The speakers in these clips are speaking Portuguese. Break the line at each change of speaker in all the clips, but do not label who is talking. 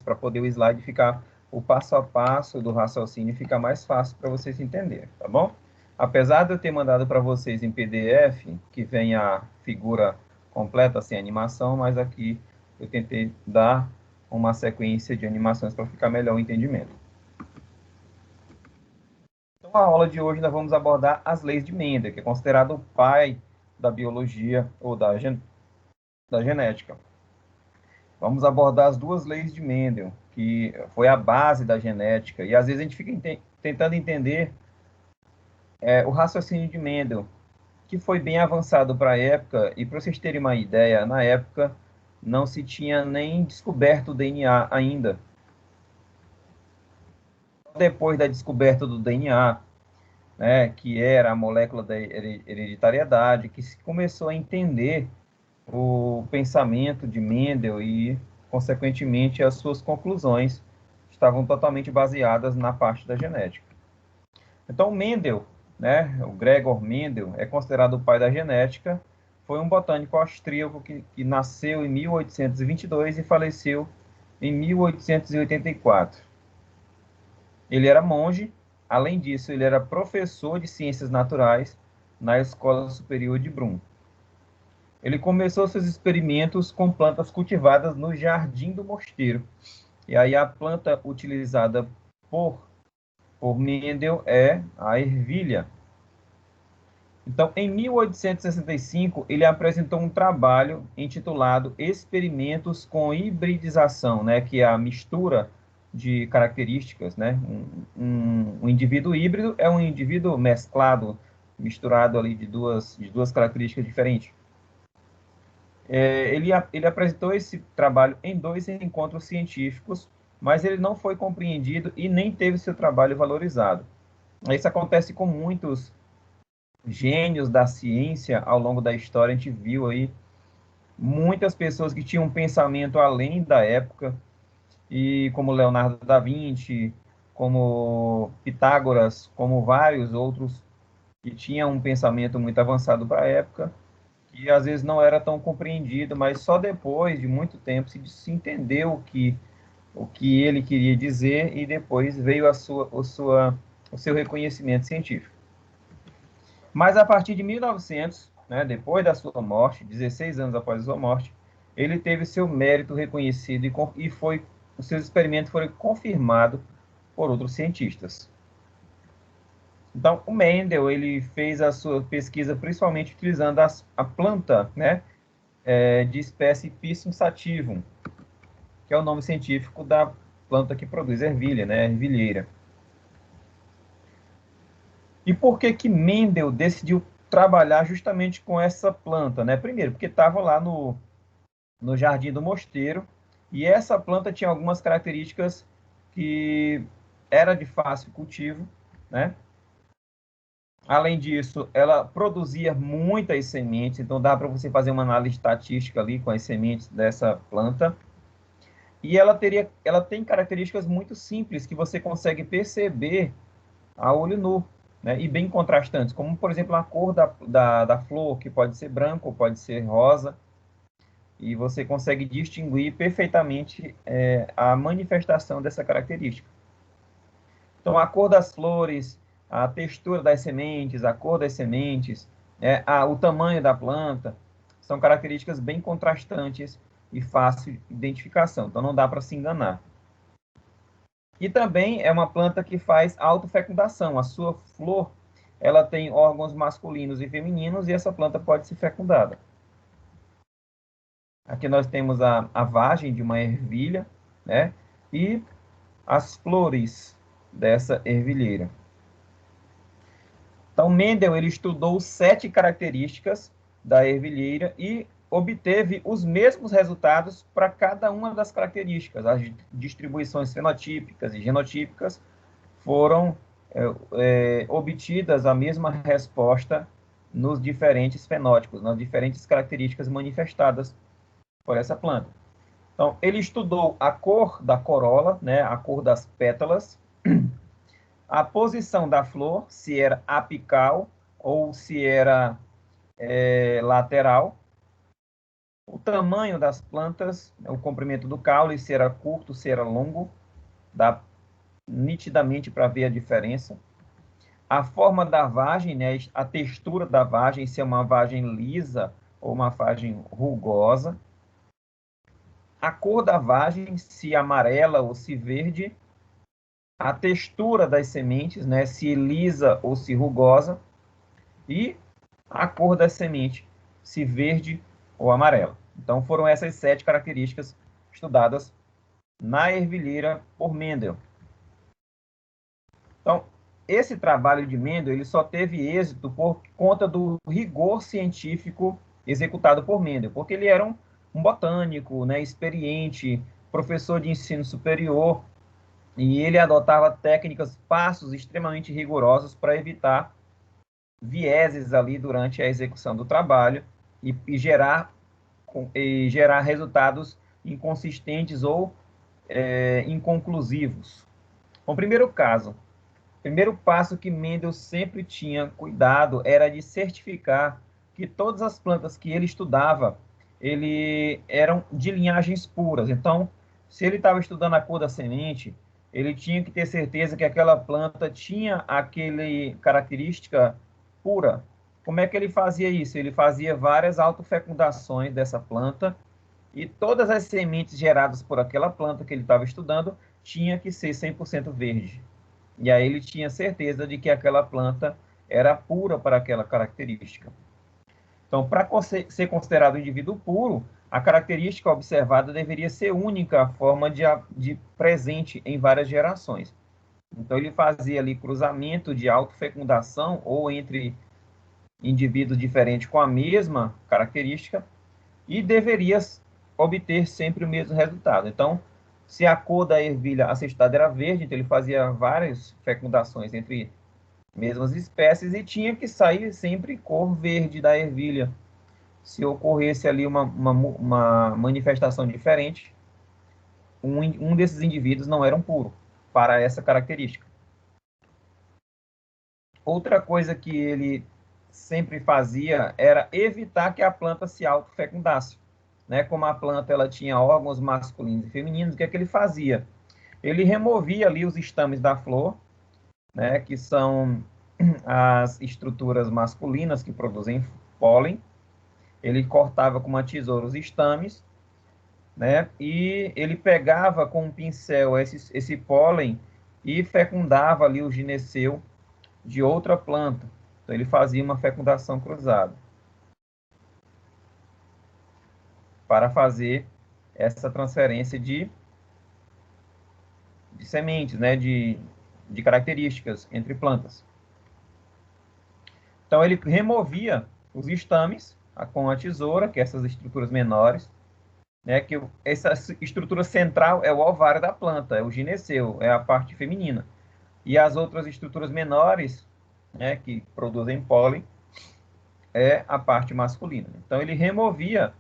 para poder o slide ficar, o passo a passo do raciocínio ficar mais fácil para vocês entenderem, tá bom? Apesar de eu ter mandado para vocês em PDF, que vem a figura completa sem animação, mas aqui eu tentei dar uma sequência de animações para ficar melhor o entendimento. Então, a aula de hoje nós vamos abordar as leis de Mendel, que é considerado o pai da biologia ou da genética. Vamos abordar as duas leis de Mendel, que foi a base da genética, e às vezes a gente fica tentando entender o raciocínio de Mendel, que foi bem avançado para a época, e para vocês terem uma ideia, na época não se tinha nem descoberto o DNA ainda. Depois da descoberta do DNA, né, que era a molécula da hereditariedade, que se começou a entender o pensamento de Mendel e, consequentemente, as suas conclusões estavam totalmente baseadas na parte da genética. Então, Mendel, né, o Gregor Mendel, é considerado o pai da genética, foi um botânico austríaco que nasceu em 1822 e faleceu em 1884. Ele era monge, além disso, ele era professor de ciências naturais na Escola Superior de Brum. Ele começou seus experimentos com plantas cultivadas no jardim do mosteiro. E aí a planta utilizada por Mendel é a ervilha. Então, em 1865, ele apresentou um trabalho intitulado Experimentos com Hibridização, né, que é a mistura de características, né? Um indivíduo híbrido é um indivíduo mesclado, misturado ali de duas características diferentes. Ele apresentou esse trabalho em 2 encontros científicos, mas ele não foi compreendido e nem teve seu trabalho valorizado. Isso acontece com muitos gênios da ciência ao longo da história. A gente viu aí muitas pessoas que tinham um pensamento além da época, e como Leonardo da Vinci, como Pitágoras, como vários outros que tinham um pensamento muito avançado para a época, que às vezes não era tão compreendido, mas só depois de muito tempo se entendeu o que ele queria dizer, e depois veio o seu reconhecimento científico. Mas a partir de 1900, né, depois da sua morte, 16 anos após a sua morte, ele teve seu mérito reconhecido e os seus experimentos foram confirmados por outros cientistas. Então, o Mendel, ele fez a sua pesquisa principalmente utilizando a planta, né, de espécie Pisum sativum, que é o nome científico da planta que produz ervilha, né, ervilheira. E por que que Mendel decidiu trabalhar justamente com essa planta, né? Primeiro, porque estava lá no jardim do mosteiro, e essa planta tinha algumas características que era de fácil cultivo, né? Além disso, ela produzia muitas sementes, então dá para você fazer uma análise estatística ali com as sementes dessa planta. E ela tem características muito simples que você consegue perceber a olho nu, né? E bem contrastantes, como, por exemplo, a cor da flor, que pode ser branco, pode ser rosa, e você consegue distinguir perfeitamente a manifestação dessa característica. Então, a cor das flores, a textura das sementes, a cor das sementes, o tamanho da planta, são características bem contrastantes e fácil de identificação, então não dá para se enganar. E também é uma planta que faz autofecundação. A sua flor, ela tem órgãos masculinos e femininos, e essa planta pode ser fecundada. Aqui nós temos a vagem de uma ervilha, né? E as flores dessa ervilheira. Então, Mendel, ele estudou 7 características da ervilheira e obteve os mesmos resultados para cada uma das características. As distribuições fenotípicas e genotípicas foram obtidas a mesma resposta nos diferentes fenótipos, nas diferentes características manifestadas por essa planta. Então, ele estudou a cor da corola, né, a cor das pétalas, a posição da flor, se era apical ou se era lateral, O tamanho das plantas, o comprimento do caule, se era curto, se era longo, dá nitidamente para ver a diferença. A forma da vagem, né, a textura da vagem, se é uma vagem lisa ou uma vagem rugosa. A cor da vagem, se amarela ou se verde. A textura das sementes, né, se lisa ou se rugosa. E a cor da semente, se verde ou amarela. Então, foram essas 7 características estudadas na ervilheira por Mendel. Então, esse trabalho de Mendel ele só teve êxito por conta do rigor científico executado por Mendel, porque ele era um botânico, né, experiente, professor de ensino superior, e ele adotava técnicas, passos extremamente rigorosos para evitar vieses ali durante a execução do trabalho e gerar resultados inconsistentes ou inconclusivos. O primeiro caso, primeiro passo que Mendel sempre tinha cuidado era de certificar que todas as plantas que ele estudava, eram de linhagens puras. Então, se ele estava estudando a cor da semente, ele tinha que ter certeza que aquela planta tinha aquele característica pura. Como é que ele fazia isso? Ele fazia várias autofecundações dessa planta e todas as sementes geradas por aquela planta que ele estava estudando tinha que ser 100% verde. E aí ele tinha certeza de que aquela planta era pura para aquela característica. Então, para ser considerado um indivíduo puro, a característica observada deveria ser única, a forma de presente em várias gerações. Então, ele fazia ali cruzamento de autofecundação ou entre indivíduos diferentes com a mesma característica e deveria obter sempre o mesmo resultado. Então, se a cor da ervilha assestada era verde, então ele fazia várias fecundações entre mesmas espécies e tinha que sair sempre cor verde da ervilha. Se ocorresse ali uma manifestação diferente, um desses indivíduos não era um puro para essa característica. Outra coisa que ele sempre fazia era evitar que a planta se autofecundasse. Né? Como a planta ela tinha órgãos masculinos e femininos, o que é que ele fazia? Ele removia ali os estames da flor, né, que são as estruturas masculinas que produzem pólen. Ele cortava com uma tesoura os estames, né, e ele pegava com um pincel esse pólen e fecundava ali o gineceu de outra planta. Então, ele fazia uma fecundação cruzada para fazer essa transferência de sementes, né, de características entre plantas. Então, ele removia os estames com a tesoura, que é essas estruturas menores, né, que essa estrutura central é o ovário da planta, é o gineceu, é a parte feminina. E as outras estruturas menores, né, que produzem pólen, é a parte masculina. Então, ele removia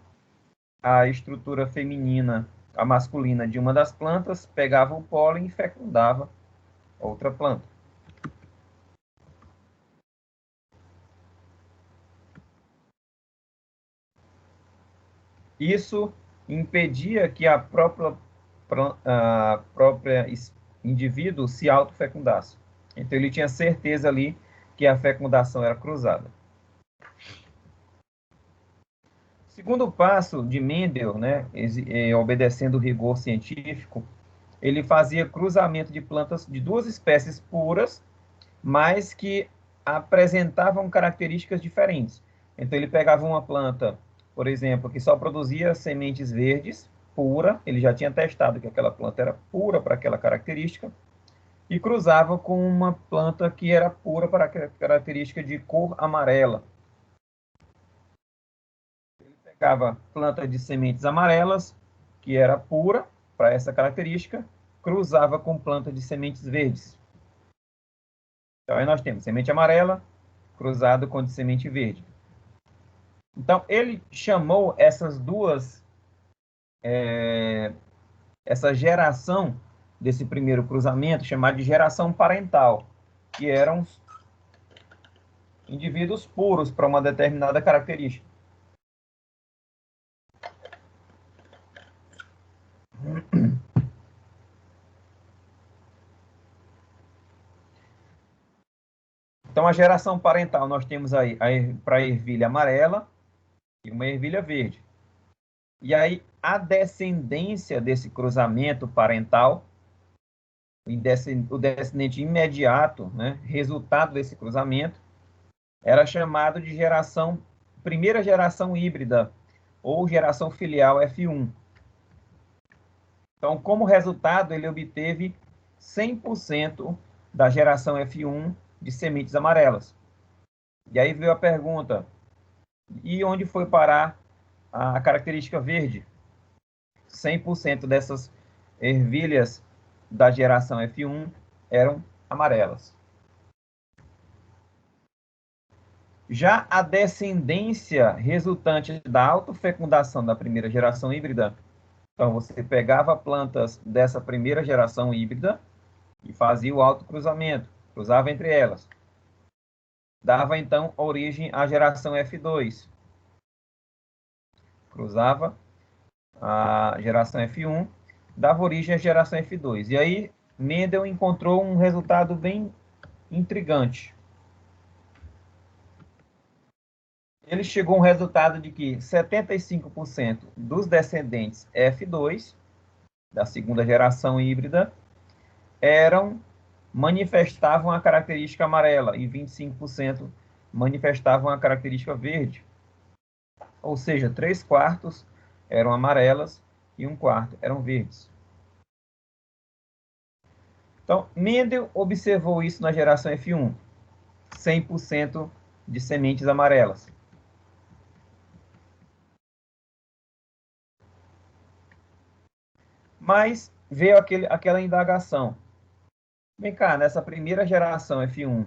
a estrutura feminina, a masculina de uma das plantas, pegava o pólen e fecundava outra planta. Isso impedia que a própria indivíduo se autofecundasse. Então, ele tinha certeza ali que a fecundação era cruzada. Segundo passo de Mendel, né, obedecendo o rigor científico, ele fazia cruzamento de plantas de duas espécies puras, mas que apresentavam características diferentes. Então, ele pegava uma planta, por exemplo, que só produzia sementes verdes, pura, ele já tinha testado que aquela planta era pura para aquela característica, e cruzava com uma planta que era pura para a característica de cor amarela. Ele pegava planta de sementes amarelas, que era pura para essa característica, cruzava com planta de sementes verdes. Então, aí nós temos semente amarela cruzado com de semente verde. Então, ele chamou essas duas, essa geração desse primeiro cruzamento, chamada de geração parental, que eram indivíduos puros para uma determinada característica. Então, a geração parental, nós temos aí para a ervilha amarela e uma ervilha verde. E aí, a descendência desse cruzamento parental, o descendente imediato, né, resultado desse cruzamento, era chamado de primeira geração híbrida, ou geração filial F1. Então, como resultado, ele obteve 100% da geração F1 de sementes amarelas. E aí veio a pergunta, e onde foi parar a característica verde? 100% dessas ervilhas da geração F1 eram amarelas. Já a descendência resultante da autofecundação da primeira geração híbrida, então você pegava plantas dessa primeira geração híbrida e fazia o autocruzamento, cruzava entre elas. Dava então origem à geração F2. Cruzava a geração F1, dava origem à geração F2. E aí Mendel encontrou um resultado bem intrigante. Ele chegou a um resultado de que 75% dos descendentes F2, da segunda geração híbrida, manifestavam a característica amarela e 25% manifestavam a característica verde. Ou seja, 3/4 eram amarelas e 1/4 eram verdes. Então, Mendel observou isso na geração F1, 100% de sementes amarelas. Mas veio aquela indagação. Vem cá, nessa primeira geração F1,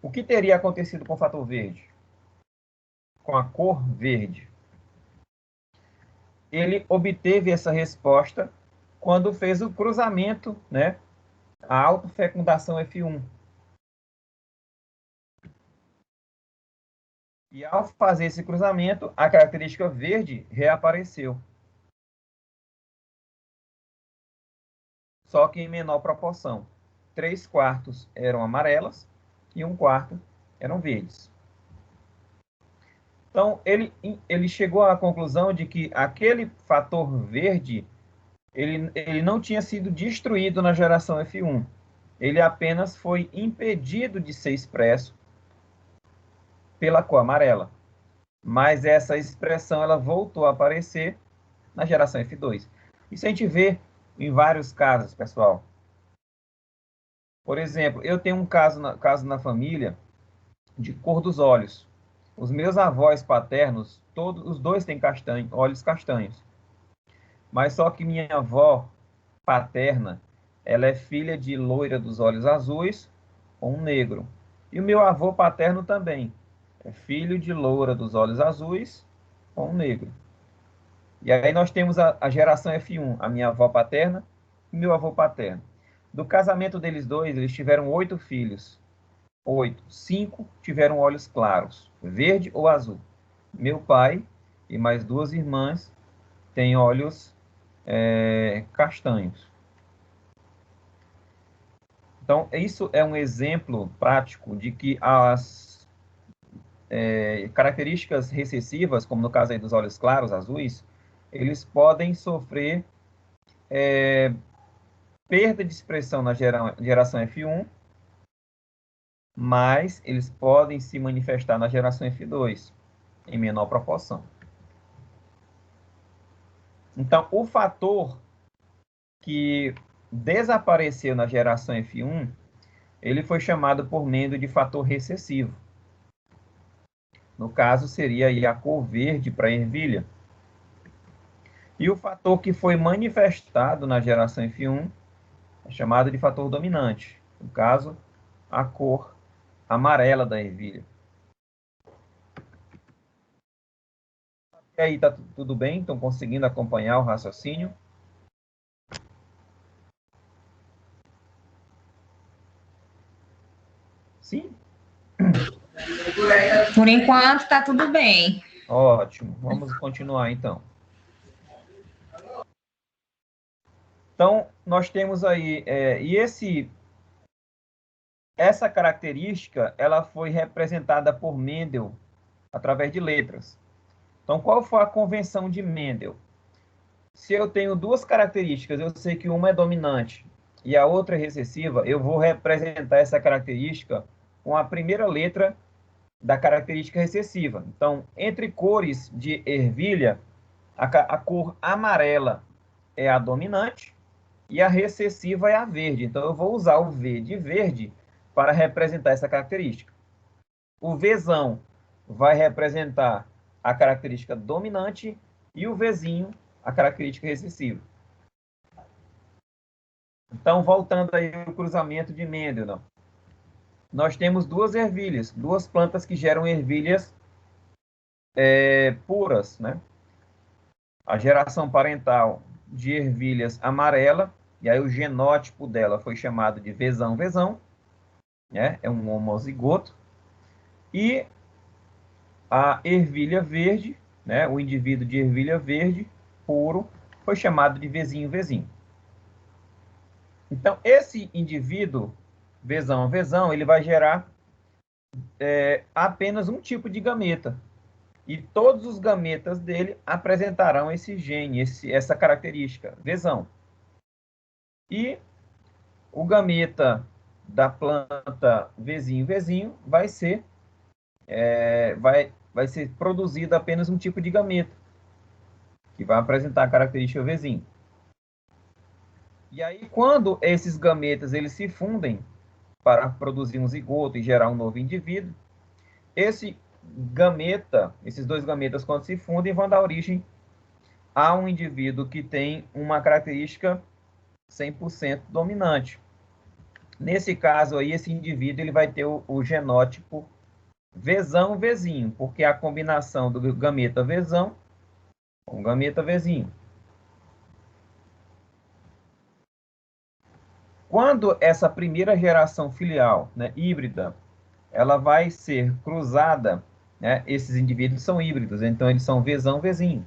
o que teria acontecido com o fator verde? Com a cor verde? Ele obteve essa resposta quando fez o cruzamento, né? A autofecundação F1. E ao fazer esse cruzamento, a característica verde reapareceu. Só que em menor proporção. 3/4 eram amarelas e 1/4 eram verdes. Então, ele chegou à conclusão de que aquele fator verde, ele não tinha sido destruído na geração F1. Ele apenas foi impedido de ser expresso pela cor amarela. Mas essa expressão ela voltou a aparecer na geração F2. Isso a gente vê em vários casos, pessoal. Por exemplo, eu tenho um caso na família de cor dos olhos. Os meus avós paternos, todos os dois têm olhos castanhos. Mas só que minha avó paterna, ela é filha de loira dos olhos azuis com um negro. E o meu avô paterno também é filho de loura dos olhos azuis com um negro. E aí nós temos a geração F1, a minha avó paterna e meu avô paterno. Do casamento deles dois, eles tiveram 8 filhos. 8. 5 tiveram olhos claros, verde ou azul. Meu pai e mais 2 irmãs têm olhos castanhos. Então, isso é um exemplo prático de que as características recessivas, como no caso aí dos olhos claros, azuis, eles podem sofrer perda de expressão na geração F1, mas eles podem se manifestar na geração F2, em menor proporção. Então, o fator que desapareceu na geração F1, ele foi chamado por Mendel de fator recessivo. No caso, seria aí a cor verde para a ervilha. E o fator que foi manifestado na geração F1 é chamado de fator dominante. No caso, a cor amarela da ervilha. E aí, tá tudo bem? Estão conseguindo acompanhar o raciocínio? Sim?
Por enquanto, está tudo bem.
Ótimo. Vamos continuar, então. Então, nós temos aí... e esse essa característica ela foi representada por Mendel através de letras. Então, qual foi a convenção de Mendel? Se eu tenho duas características, eu sei que uma é dominante e a outra é recessiva, eu vou representar essa característica com a primeira letra da característica recessiva. Então, entre cores de ervilha, a cor amarela é a dominante e a recessiva é a verde. Então, eu vou usar o V de verde para representar essa característica. O Vzão vai representar a característica dominante e o Vzinho a característica recessiva. Então, voltando aí ao cruzamento de Mendel, não? Nós temos duas ervilhas, duas plantas que geram ervilhas puras, né? A geração parental de ervilhas amarela, e aí o genótipo dela foi chamado de Vzão, né? É um homozigoto. E a ervilha verde, né? O indivíduo de ervilha verde puro foi chamado de Vzinho. Então, esse indivíduo, Vzão, ele vai gerar apenas um tipo de gameta. E todos os gametas dele apresentarão esse gene, essa característica, Vzão. E o gameta da planta Vzinho vai ser produzido apenas um tipo de gameta, que vai apresentar a característica Vzinho. E aí, quando esses gametas eles se fundem para produzir um zigoto e gerar um novo indivíduo, esses dois gametas, quando se fundem, vão dar origem a um indivíduo que tem uma característica 100% dominante. Nesse caso aí, esse indivíduo ele vai ter o genótipo Vzinho, porque é a combinação do gameta Vzão com o gameta Vzinho. Quando essa primeira geração filial, né, híbrida, ela vai ser cruzada, né, esses indivíduos são híbridos, então eles são Vzinho.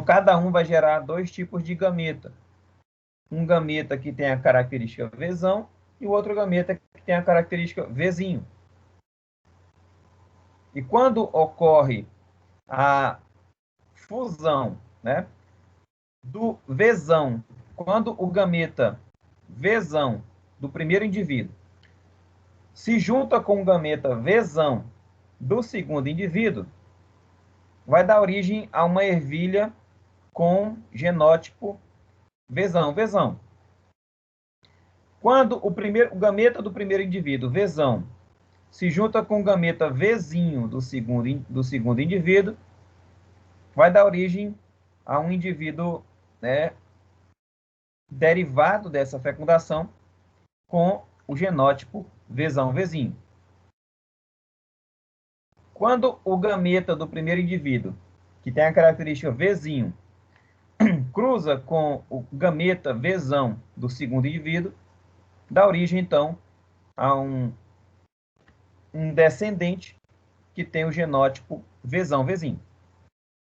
Cada um vai gerar dois tipos de gameta. Um gameta que tem a característica Vzão e o outro gameta que tem a característica Vzinho. E quando ocorre a fusão, né, do Vzão, quando o gameta Vzão do primeiro indivíduo se junta com o gameta Vzão do segundo indivíduo, vai dar origem a uma ervilha com genótipo Vzão. Quando o gameta do primeiro indivíduo, Vzão, se junta com o gameta Vzinho do segundo indivíduo, vai dar origem a um indivíduo, né, derivado dessa fecundação com o genótipo Vzinho. Quando o gameta do primeiro indivíduo, que tem a característica Vzinho, cruza com o gameta Vzão do segundo indivíduo, dá origem, então, a um descendente que tem o genótipo Vzinho.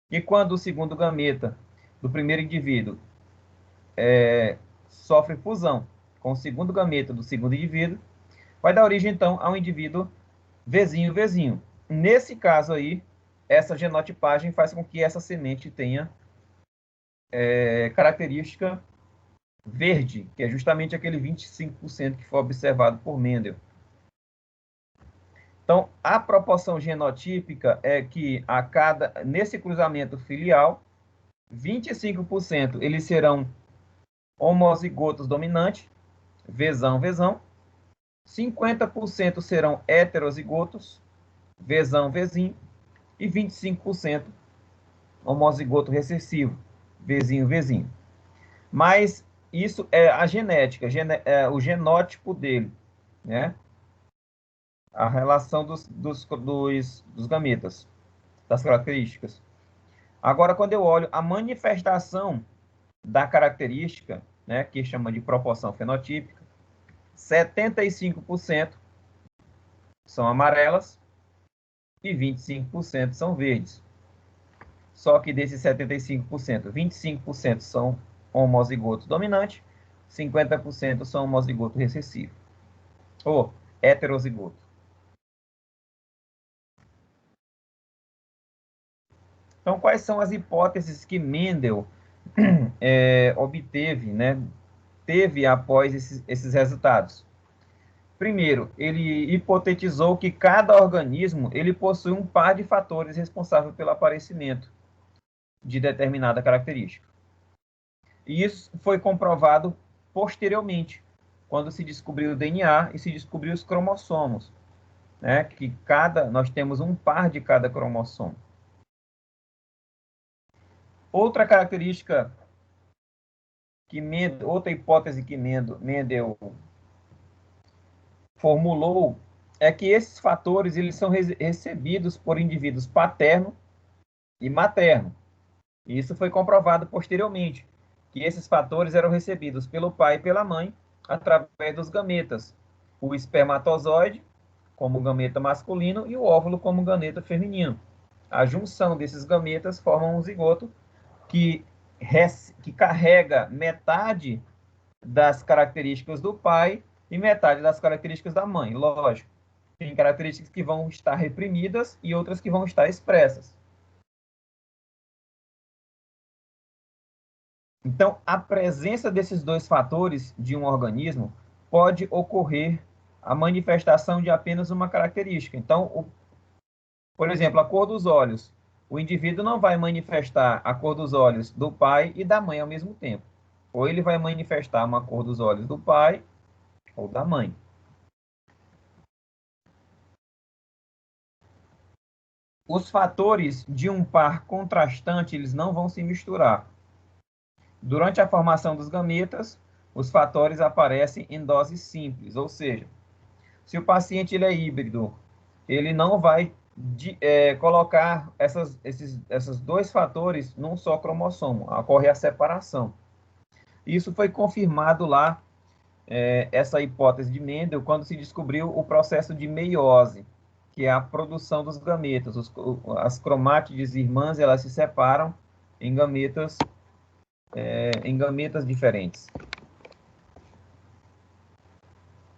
E quando o segundo gameta do primeiro indivíduo sofre fusão com o segundo gameta do segundo indivíduo, vai dar origem, então, a um indivíduo Vzinho. Nesse caso aí, essa genotipagem faz com que essa semente tenha característica verde, que é justamente aquele 25% que foi observado por Mendel. Então, a proporção genotípica é que nesse cruzamento filial, 25% eles serão homozigotos dominantes, Vzão, 50% serão heterozigotos, Vzinho, e 25% homozigoto recessivo, Vzinho. Mas isso é a genética, o genótipo dele, né? A relação dos gametas, das características. Agora, quando eu olho a manifestação da característica, né, que chama de proporção fenotípica, 75% são amarelas e 25% são verdes. Só que desses 75%, 25% são homozigotos dominantes, 50% são homozigoto recessivo, ou heterozigoto. Então, quais são as hipóteses que Mendel obteve, né, teve após esses resultados? Primeiro, ele hipotetizou que cada organismo ele possui um par de fatores responsáveis pelo aparecimento de determinada característica. E isso foi comprovado posteriormente, quando se descobriu o DNA e se descobriu os cromossomos, né? Que nós temos um par de cada cromossomo. Outra característica outra hipótese que Mendel formulou é que esses fatores eles são recebidos por indivíduos paterno e materno. E isso foi comprovado posteriormente, que esses fatores eram recebidos pelo pai e pela mãe através dos gametas. O espermatozoide, como gameta masculino, e o óvulo como gameta feminino. A junção desses gametas forma um zigoto que carrega metade das características do pai e metade das características da mãe. Lógico, tem características que vão estar reprimidas e outras que vão estar expressas. Então, a presença desses dois fatores de um organismo pode ocorrer a manifestação de apenas uma característica. Então, por exemplo, a cor dos olhos. O indivíduo não vai manifestar a cor dos olhos do pai e da mãe ao mesmo tempo. Ou ele vai manifestar uma cor dos olhos do pai ou da mãe. Os fatores de um par contrastante, eles não vão se misturar. Durante a formação dos gametas, os fatores aparecem em doses simples, ou seja, se o paciente ele é híbrido, ele não vai colocar esses dois fatores num só cromossomo, ocorre a separação. Isso foi confirmado lá, essa hipótese de Mendel, quando se descobriu o processo de meiose, que é a produção dos gametas. As cromátides irmãs, elas se separam em gametas diferentes.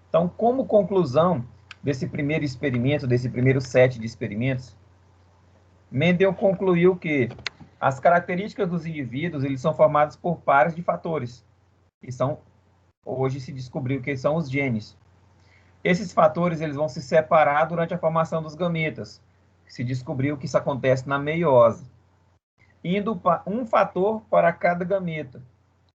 Então, como conclusão desse primeiro experimento, desse primeiro set de experimentos, Mendel concluiu que as características dos indivíduos eles são formados por pares de fatores, que hoje se descobriu que são os genes. Esses fatores eles vão se separar durante a formação dos gametas. Se descobriu que isso acontece na meiose, indo um fator para cada gameta.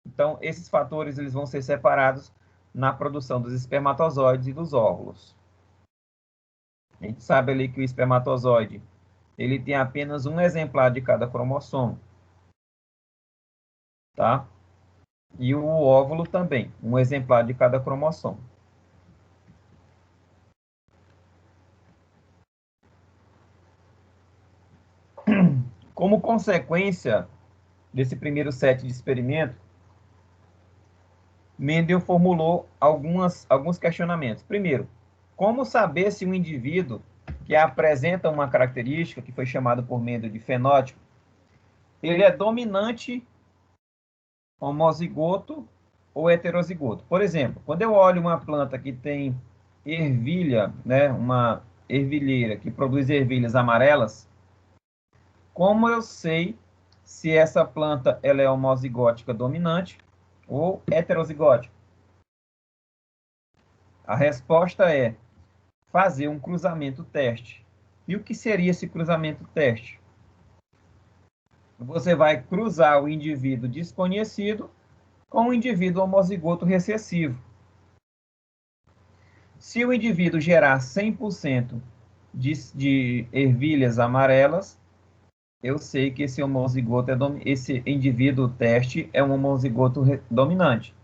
Então, esses fatores eles vão ser separados na produção dos espermatozoides e dos óvulos. A gente sabe ali que o espermatozoide ele tem apenas um exemplar de cada cromossomo, tá? E o óvulo também, um exemplar de cada cromossomo. Como consequência desse primeiro set de experimento, Mendel formulou alguns questionamentos. Primeiro, como saber se um indivíduo que apresenta uma característica, que foi chamado por Mendel de fenótipo, ele é dominante, homozigoto ou heterozigoto? Por exemplo, quando eu olho uma planta que tem ervilha, né, uma ervilheira que produz ervilhas amarelas, como eu sei se essa planta ela é homozigótica dominante ou heterozigótica? A resposta é fazer um cruzamento teste. E o que seria esse cruzamento teste? Você vai cruzar o indivíduo desconhecido com o indivíduo homozigoto recessivo. Se o indivíduo gerar 100% de ervilhas amarelas, eu sei que esse homozigoto esse indivíduo teste é um homozigoto dominante.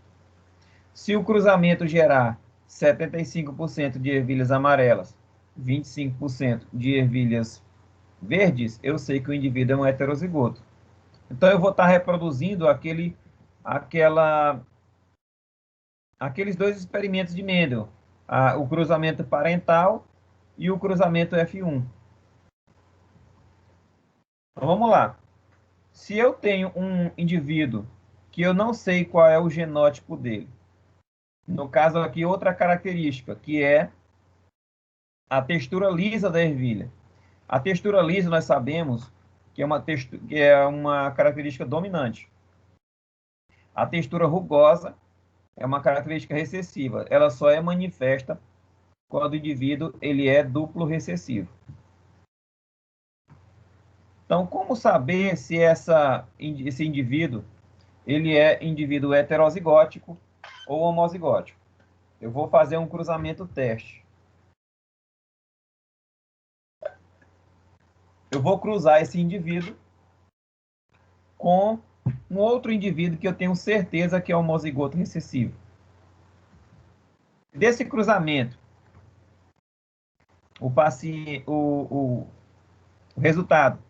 Se o cruzamento gerar 75% de ervilhas amarelas, 25% de ervilhas verdes, eu sei que o indivíduo é um heterozigoto. Então, eu vou estar reproduzindo aqueles dois experimentos de Mendel, o cruzamento parental e o cruzamento F1. Então, vamos lá. Se eu tenho um indivíduo que eu não sei qual é o genótipo dele, No caso aqui, outra característica, que é a textura lisa da ervilha. A textura lisa, nós sabemos que é uma característica dominante. A textura rugosa é uma característica recessiva. Ela só é manifesta quando o indivíduo ele é duplo recessivo. Então, como saber se esse indivíduo ele é indivíduo heterozigótico ou homozigótico? Eu vou fazer um cruzamento teste. Eu vou cruzar esse indivíduo com um outro indivíduo que eu tenho certeza que é homozigoto recessivo. Desse cruzamento, o resultado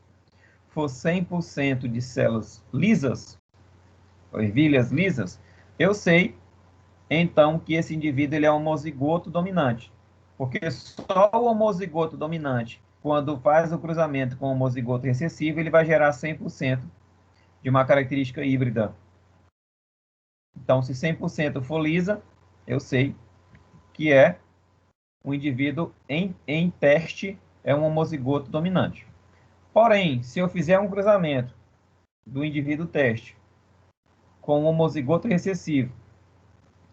for 100% de células lisas, ou ervilhas lisas, eu sei, então, que esse indivíduo ele é homozigoto dominante. Porque só o homozigoto dominante, quando faz o cruzamento com o homozigoto recessivo, ele vai gerar 100% de uma característica híbrida. Então, se 100% for lisa, eu sei que é um indivíduo em teste, é um homozigoto dominante. Porém, se eu fizer um cruzamento do indivíduo teste com um homozigoto recessivo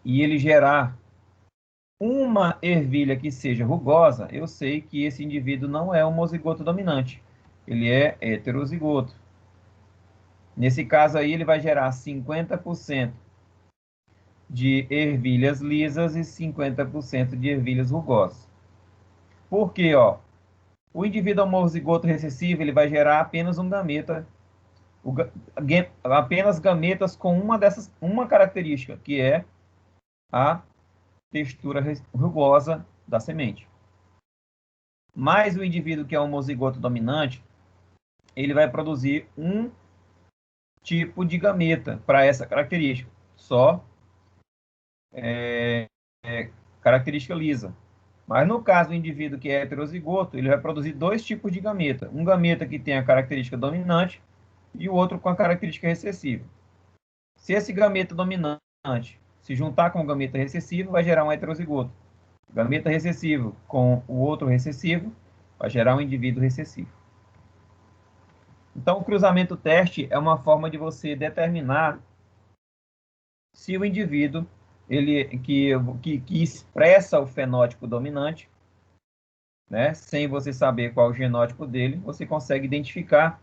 e ele gerar uma ervilha que seja rugosa, eu sei que esse indivíduo não é homozigoto dominante, ele é heterozigoto. Nesse caso aí, ele vai gerar 50% de ervilhas lisas e 50% de ervilhas rugosas. Por quê? Ó, o indivíduo homozigoto recessivo ele vai gerar apenas um gameta, apenas gametas com uma característica, que é a textura rugosa da semente. Mas o indivíduo que é homozigoto dominante, ele vai produzir um tipo de gameta para essa característica, só característica lisa. Mas no caso do indivíduo que é heterozigoto, ele vai produzir dois tipos de gameta. Um gameta que tem a característica dominante e o outro com a característica recessiva. Se esse gameta dominante se juntar com o gameta recessivo, vai gerar um heterozigoto. O gameta recessivo com o outro recessivo vai gerar um indivíduo recessivo. Então, o cruzamento teste é uma forma de você determinar se o indivíduo que expressa o fenótipo dominante, né, sem você saber qual é o genótipo dele, você consegue identificar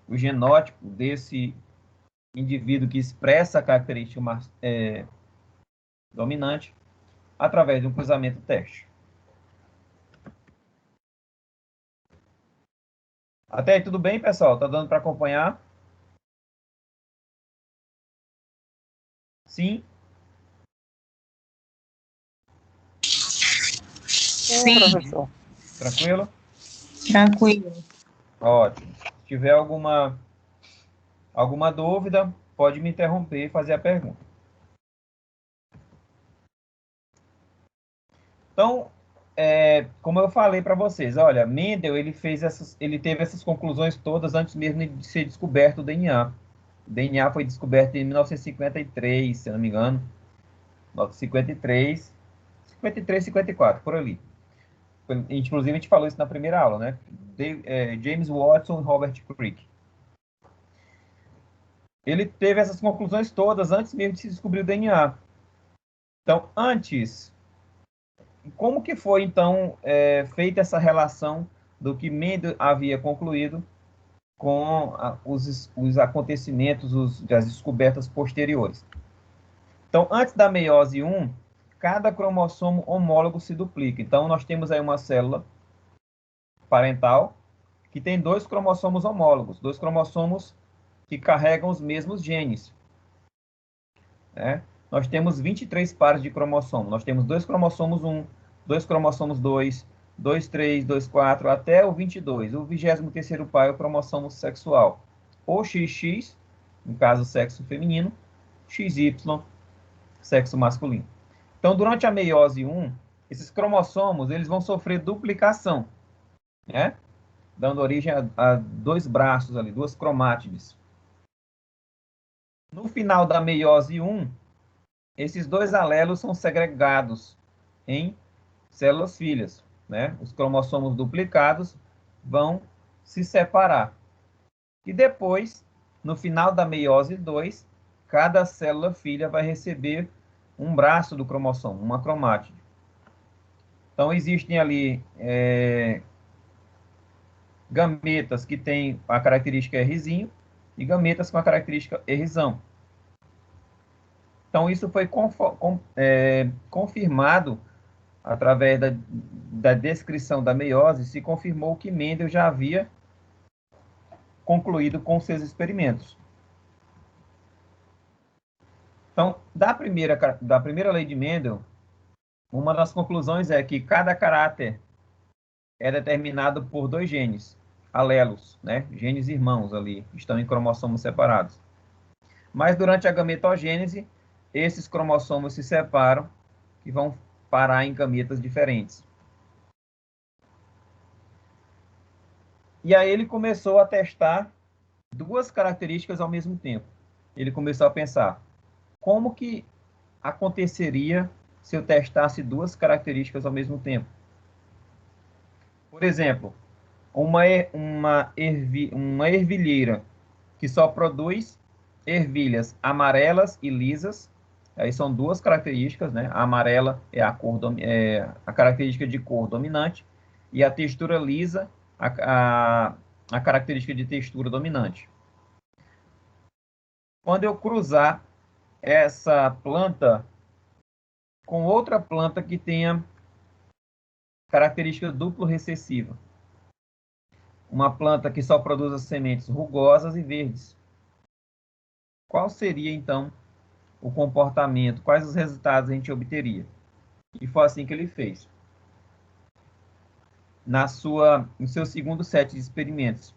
o genótipo desse indivíduo que expressa a característica dominante através de um cruzamento teste. Até aí tudo bem, pessoal? Tá dando para acompanhar? Sim?
Sim,
professor.
Tranquilo?
tranquilo.
Ótimo. Se tiver alguma dúvida, pode me interromper e fazer a pergunta. Então, como eu falei para vocês, olha, Mendel ele teve essas conclusões todas antes mesmo de ser descoberto o DNA. O DNA foi descoberto em 1953, se não me engano, 1953, 53, 54, por ali. Inclusive, a gente falou isso na primeira aula, né? James Watson e Robert Crick. Ele teve essas conclusões todas antes mesmo de se descobrir o DNA. Então, antes, como que foi, então, feita essa relação do que Mendel havia concluído com os acontecimentos, das descobertas posteriores? Então, antes da meiose 1, cada cromossomo homólogo se duplica. Então, nós temos aí uma célula parental que tem dois cromossomos homólogos, dois cromossomos que carregam os mesmos genes. Né? Nós temos 23 pares de cromossomo. Nós temos dois cromossomos 1, dois cromossomos 2, 2, 3, 2, 4, até o 22. O 23º par é o cromossomo sexual. Ou XX, no caso, sexo feminino, XY, sexo masculino. Então, durante a meiose 1, esses cromossomos eles vão sofrer duplicação, né? Dando origem a dois braços ali, duas cromátides. No final da meiose 1, esses dois alelos são segregados em células filhas, né? Os cromossomos duplicados vão se separar. E depois, no final da meiose 2, cada célula filha vai receber um braço do cromossomo, uma cromátide. Então, existem ali gametas que têm a característica Rzinho e gametas com a característica Rzão. Então, isso foi confirmado através da descrição da meiose, se confirmou que Mendel já havia concluído com seus experimentos. Então, da primeira lei de Mendel, uma das conclusões é que cada caráter é determinado por dois genes, alelos, né? Genes irmãos ali, estão em cromossomos separados. Mas durante a gametogênese, esses cromossomos se separam e vão parar em gametas diferentes. E aí ele começou a testar duas características ao mesmo tempo. Ele começou a pensar, como que aconteceria se eu testasse duas características ao mesmo tempo? Por exemplo, uma ervilheira que só produz ervilhas amarelas e lisas. Aí são duas características, né? A amarela é a característica de cor dominante e a textura lisa, a característica de textura dominante. Quando eu cruzar essa planta com outra planta que tenha característica duplo recessiva, uma planta que só produz as sementes rugosas e verdes, qual seria, então, o comportamento, quais os resultados a gente obteria? E foi assim que ele fez. No seu segundo set de experimentos.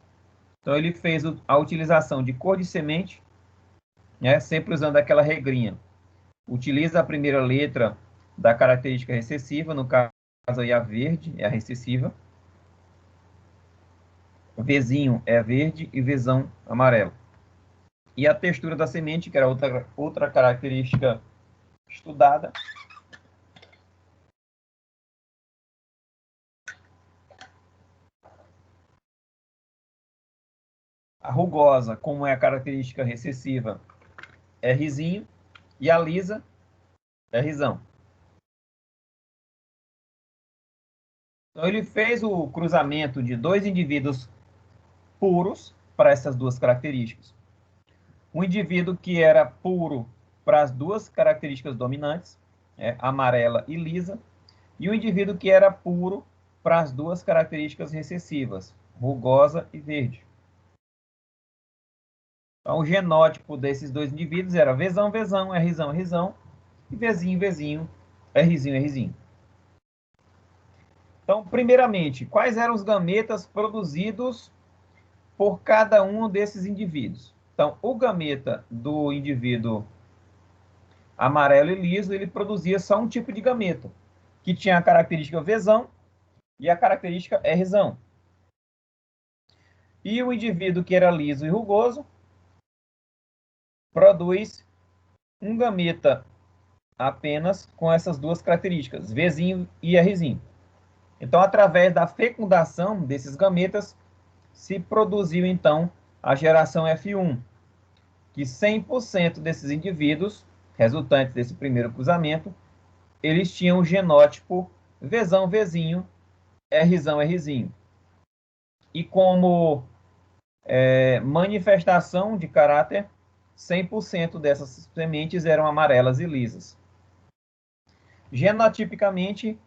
Então, ele fez a utilização de cor de semente, né, sempre usando aquela regrinha. Utiliza a primeira letra da característica recessiva, no caso aí a verde é a recessiva. Vzinho é verde e Vzão amarelo. E a textura da semente, que era outra característica estudada. A rugosa, como é a característica recessiva, é Rzinho. E a lisa é Rzão. Então, ele fez o cruzamento de dois indivíduos puros para essas duas características. Um indivíduo que era puro para as duas características dominantes, amarela e lisa, e um indivíduo que era puro para as duas características recessivas, rugosa e verde. Então, o genótipo desses dois indivíduos era Vzão, Vzão, Rzão, Rzão, e Vzinho, Vzinho, Rzinho, Rzinho. Então, primeiramente, quais eram os gametas produzidos por cada um desses indivíduos? Então, o gameta do indivíduo amarelo e liso, ele produzia só um tipo de gameta, que tinha a característica Vzão e a característica Rzão. E o indivíduo que era liso e rugoso produz um gameta apenas com essas duas características, Vzinho e Rzinho. Então, através da fecundação desses gametas, se produziu, então, a geração F1, que 100% desses indivíduos, resultantes desse primeiro cruzamento, eles tinham o genótipo Vzão, Vzinho, Rzão, Rzinho. E como manifestação de caráter, 100% dessas sementes eram amarelas e lisas. Genotipicamente,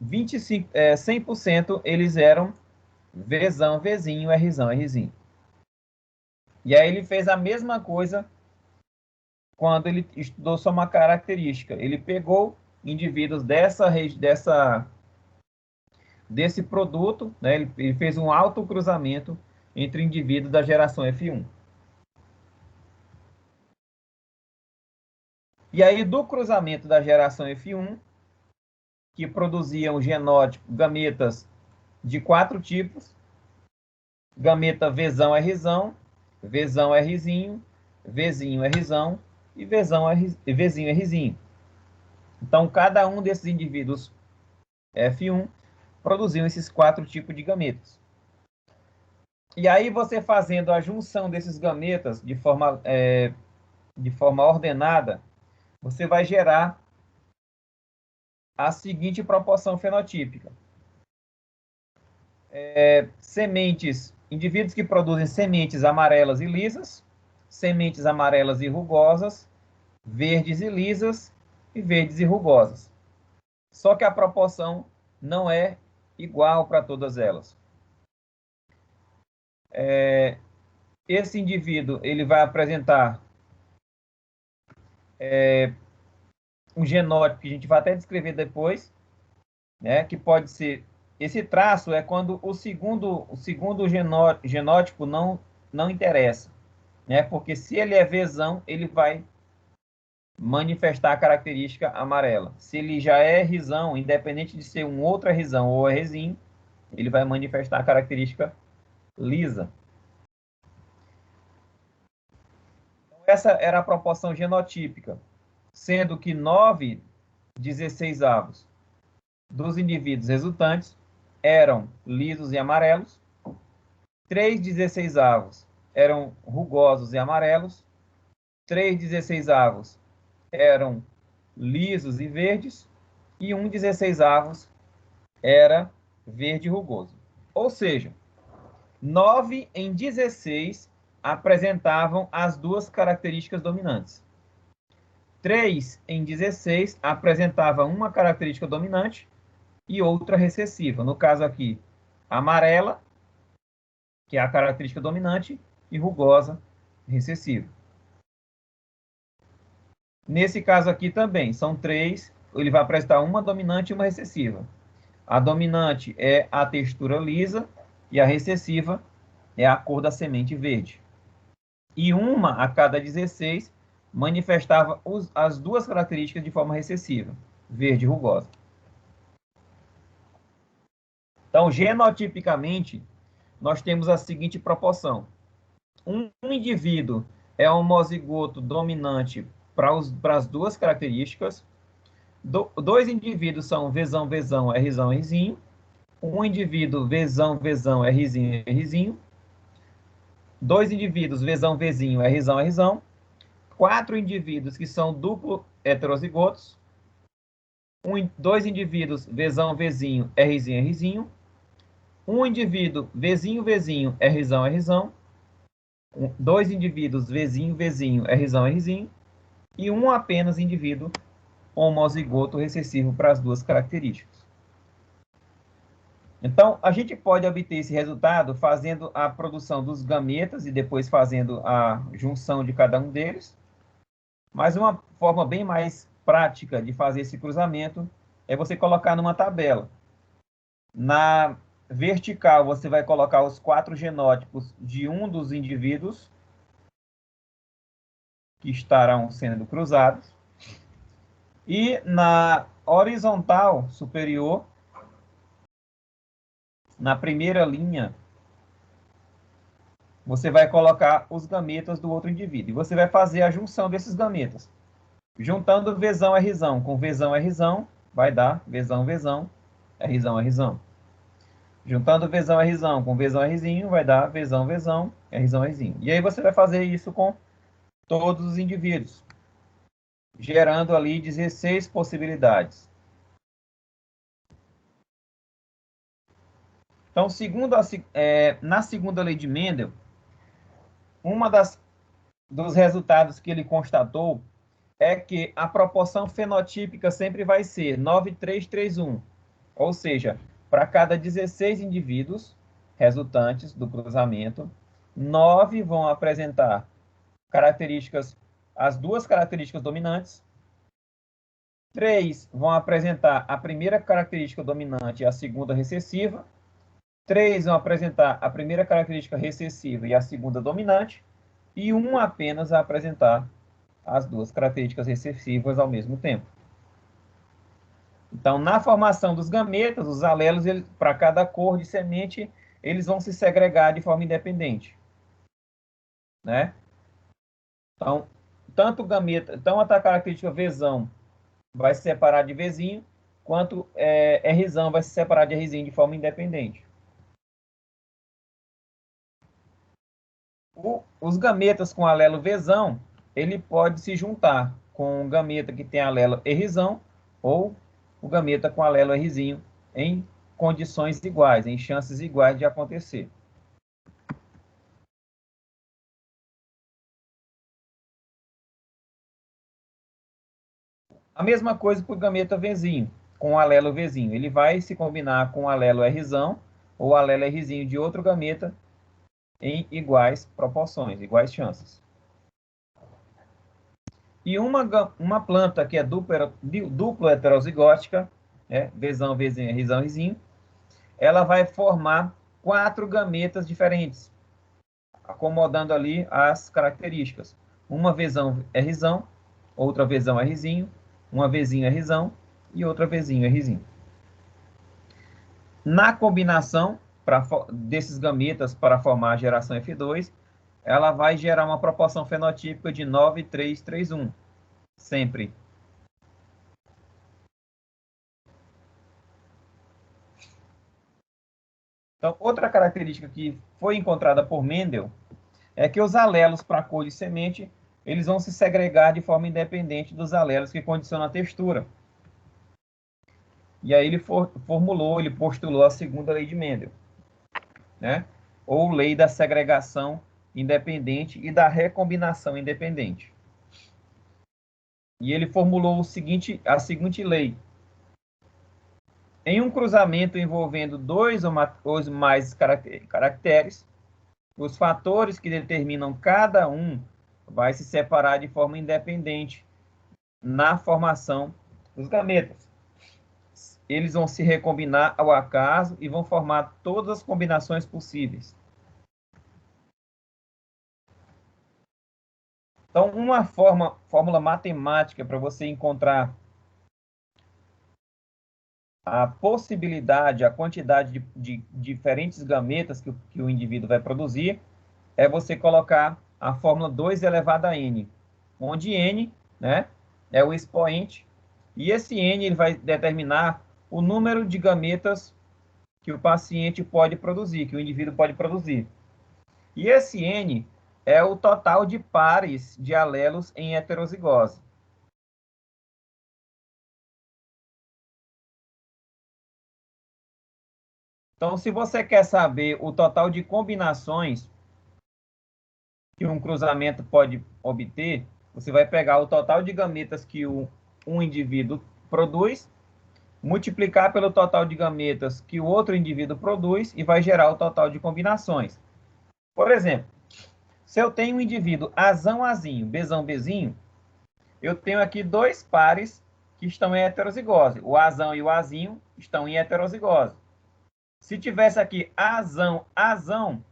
100% eles eram Vzão, Vzinho, Rzão, Rzinho. E aí ele fez a mesma coisa quando ele estudou só uma característica. Ele pegou indivíduos desse produto, né? Ele fez um autocruzamento entre indivíduos da geração F1. E aí, do cruzamento da geração F1, que produziam genótipo, gametas de 4 tipos, gameta Vzão, Rzão, Vzão, Rzinho, Vzinho, Rzão e Vzinho, Rzinho. Então, cada um desses indivíduos F1 produziam esses 4 tipos de gametas. E aí, você fazendo a junção desses gametas de forma ordenada, você vai gerar a seguinte proporção fenotípica. Indivíduos que produzem sementes amarelas e lisas, sementes amarelas e rugosas, verdes e lisas e verdes e rugosas. Só que a proporção não é igual para todas elas. Esse indivíduo ele vai apresentar um genótipo que a gente vai até descrever depois, né, que pode ser... Esse traço é quando o segundo genótipo não interessa, né, porque se ele é Vzão, ele vai manifestar a característica amarela. Se ele já é Rzão, independente de ser um outro Rzão ou Rzinho, ele vai manifestar a característica lisa. Então, essa era a proporção genotípica, sendo que 9/16 dos indivíduos resultantes eram lisos e amarelos, 3/16 eram rugosos e amarelos, 3/16 eram lisos e verdes, e 1/16 era verde rugoso. Ou seja, 9 em 16 apresentavam as duas características dominantes. 3 em 16 apresentava uma característica dominante e outra recessiva. No caso aqui, amarela, que é a característica dominante, e rugosa, recessiva. Nesse caso aqui também, são 3, ele vai apresentar uma dominante e uma recessiva. A dominante é a textura lisa e a recessiva é a cor da semente verde. E uma a cada 16 manifestava as duas características de forma recessiva, verde e rugosa. Então, genotipicamente, nós temos a seguinte proporção. Um indivíduo é homozigoto dominante para as duas características. Dois indivíduos são Vzão, Vzão, Rzão, Rzinho. Um indivíduo Vzão, Vzão, Rzinho, Rzinho. Dois indivíduos Vzão, Vzinho, Rzão, Rzão. 4 indivíduos que são duplo heterozigotos. Dois indivíduos Vzão, Vzinho, Rzinho, Rzinho. Um indivíduo Vzinho, Vzinho, Rzão, Rzão. Dois indivíduos Vzinho, Vzinho, Rzão, Rzinho. E um apenas indivíduo homozigoto recessivo para as duas características. Então, a gente pode obter esse resultado fazendo a produção dos gametas e depois fazendo a junção de cada um deles. Mas uma forma bem mais prática de fazer esse cruzamento é você colocar numa tabela. Na vertical, você vai colocar os 4 genótipos de um dos indivíduos que estarão sendo cruzados. E na horizontal superior, na primeira linha, você vai colocar os gametas do outro indivíduo. E você vai fazer a junção desses gametas. Juntando Vzão, Rzão com Vzão, Rzão, vai dar Vzão, Vzão, Rzão, Rzão. Juntando Vzão, Rzão com Vzão, Rzinho, vai dar Vzão, Vzão, Rzão, Rzinho. E aí você vai fazer isso com todos os indivíduos, gerando ali 16 possibilidades. Então, na segunda lei de Mendel, dos resultados que ele constatou é que a proporção fenotípica sempre vai ser 9:3:3:1. Ou seja, para cada 16 indivíduos resultantes do cruzamento, 9 vão apresentar as duas características dominantes, 3 vão apresentar a primeira característica dominante e a segunda recessiva, 3 vão apresentar a primeira característica recessiva e a segunda dominante, e um apenas vai apresentar as duas características recessivas ao mesmo tempo. Então, na formação dos gametas, os alelos, para cada cor de semente, eles vão se segregar de forma independente, né? Então, tanto a característica Vzão vai se separar de Vzinho, quanto Rzão vai se separar de Rzinho de forma independente. Os gametas com alelo Vzão, ele pode se juntar com o gameta que tem alelo Rzão ou o gameta com alelo Rzinho em condições iguais, em chances iguais de acontecer. A mesma coisa para o gameta Vzinho, com o alelo Vzinho. Ele vai se combinar com o alelo Rzão ou alelo Rzinho de outro gameta em iguais proporções, iguais chances. E uma planta que é duplo heterozigótica, Vzão, Vzinho, Rzão, Rzinho, ela vai formar 4 gametas diferentes, acomodando ali as características. Uma Vzão Rzão, outra Vzão Rzinho, uma Vzinho Rzão e outra Vzinho Rzinho. Na combinação desses gametas para formar a geração F2, ela vai gerar uma proporção fenotípica de 9:3:3:1, sempre. Então, outra característica que foi encontrada por Mendel é que os alelos para a cor de semente, eles vão se segregar de forma independente dos alelos que condicionam a textura. E aí ele ele postulou a segunda lei de Mendel, né? Ou lei da segregação independente e da recombinação independente. E ele formulou a seguinte lei. Em um cruzamento envolvendo 2 ou mais caracteres, os fatores que determinam cada um vai se separar de forma independente na formação dos gametas. Eles vão se recombinar ao acaso e vão formar todas as combinações possíveis. Então, uma fórmula matemática para você encontrar a possibilidade, a quantidade de diferentes gametas que o indivíduo vai produzir, é você colocar a fórmula 2 elevado a n, onde n, né, é o expoente, e esse n ele vai determinar o número de gametas que o paciente pode produzir, que o indivíduo pode produzir. E esse n é o total de pares de alelos em heterozigose. Então, se você quer saber o total de combinações que um cruzamento pode obter, você vai pegar o total de gametas que um indivíduo produz, multiplicar pelo total de gametas que o outro indivíduo produz e vai gerar o total de combinações. Por exemplo, se eu tenho um indivíduo Azão, Azinho, Bzão, Bzinho, eu tenho aqui 2 pares que estão em heterozigose. O Azão e o Azinho estão em heterozigose. Se tivesse aqui Azão, Azão,